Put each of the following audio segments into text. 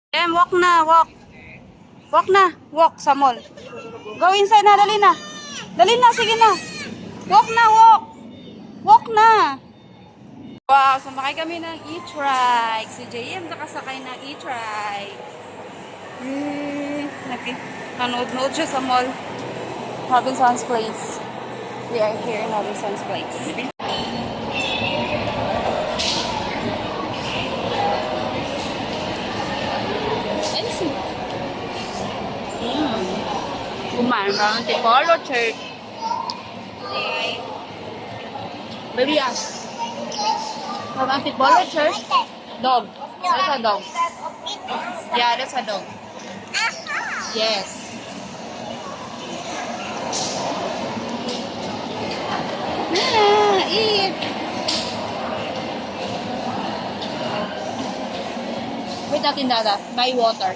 Walk na, walk. Walk na, walk sa mall. Go inside na, dali na. Dali na, sige na. Walk na, walk. Walk na. Wow, sumakay kami ng e-trike. Si JM nakasakay ng e-trike. Nanood-nood siya sa mall. Robinson's Place. We are here in Robinson's Place. Kumain ka ng Tipolo Church. Baby, from Antipolo Church. Dog. That's a dog. Yeah, that's a dog. Yes. Eat. Wait natin, Dada. Buy water.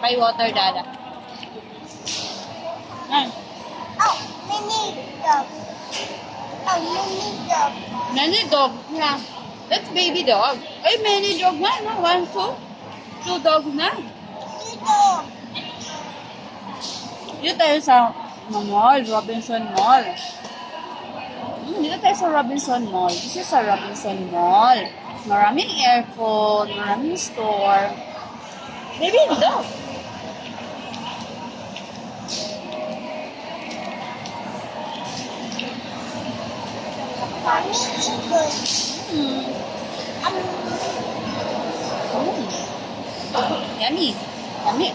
Buy water, Dada. Oh, mini dog. Oh, mini dog. Many dog. Yeah. That's baby dog. Ay, many dog na. No? One, two. Two dogs na. Dito. Dito tayo sa mall. Robinson Mall. Dito tayo sa Robinson Mall. This is sa Robinson Mall. Maraming aircon. Maraming store. Baby dog. Mommy is good. Yummy. Yummy.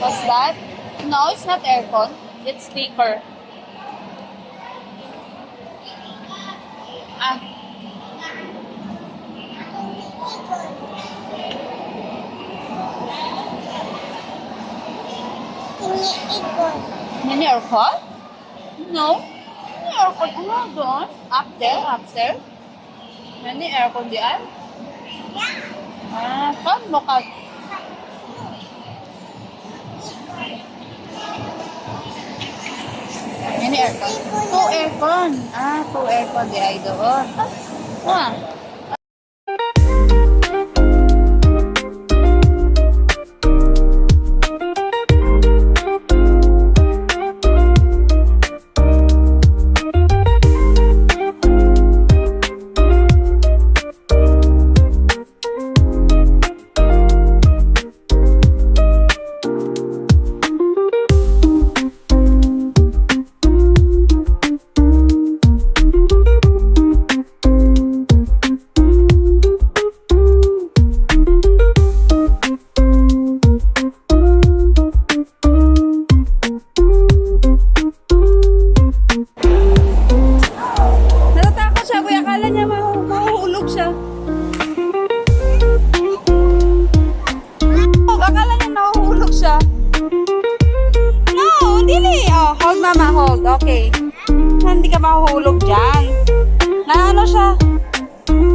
What's that? No, it's not aircon. It's speaker. Mini aircon? No. Mini aircon. Ano doon? Up there? Upstairs? Mini aircon diyan? Come, look out. Mini aircon. Two aircon. Two aircon di ay doon. Hold mama, hold. Okay. Hindi ka mahuhulog dyan. Na ano siya?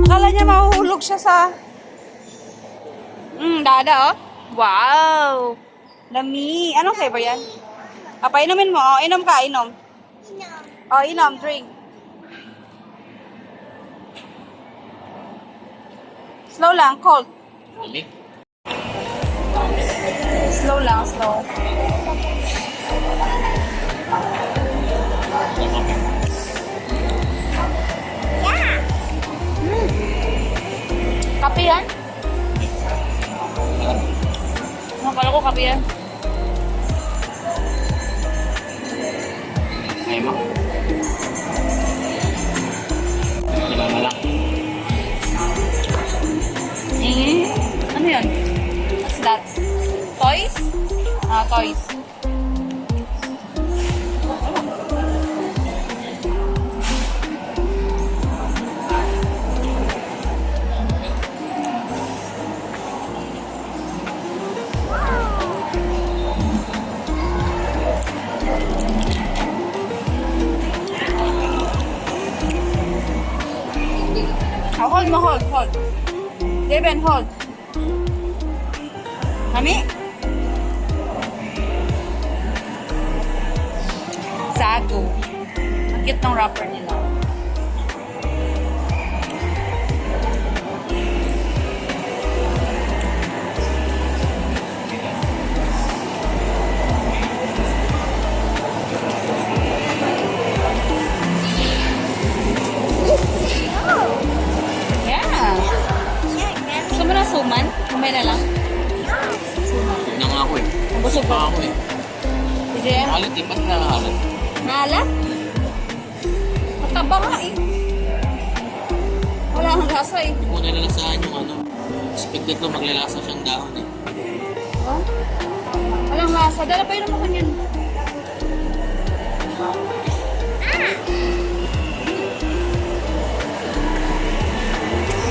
Akala niya mahuhulog siya sa... Dada, oh. Wow. Dami. Anong flavor yan? Painumin mo. Oh, inom ka, inom. Oh, inom. Drink. Slow lang, cold. Slow lang, slow. Kape yan? Kala ko kape yan. Ayaw mo? Malak. Ano yun? What's that? Toys? Toys. Oh, hold mo, hold. Javen, hold. Mami? Sago. Ang cute ng wrapper nila. Yeah. Gusto mo na suman? Kumay na lang. Busog na nga ako eh. Busog Pa ba? ako eh. Sige. Halit eh. Ba't nakahalit? Maalat? Mataba nga eh. Wala kang lasa eh. Hindi ko nalalasahan yung ano. Expected ko maglalasa siyang dahon eh. Oh? Walang lasa. Dala pa yun naman yan.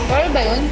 Pero ba yun?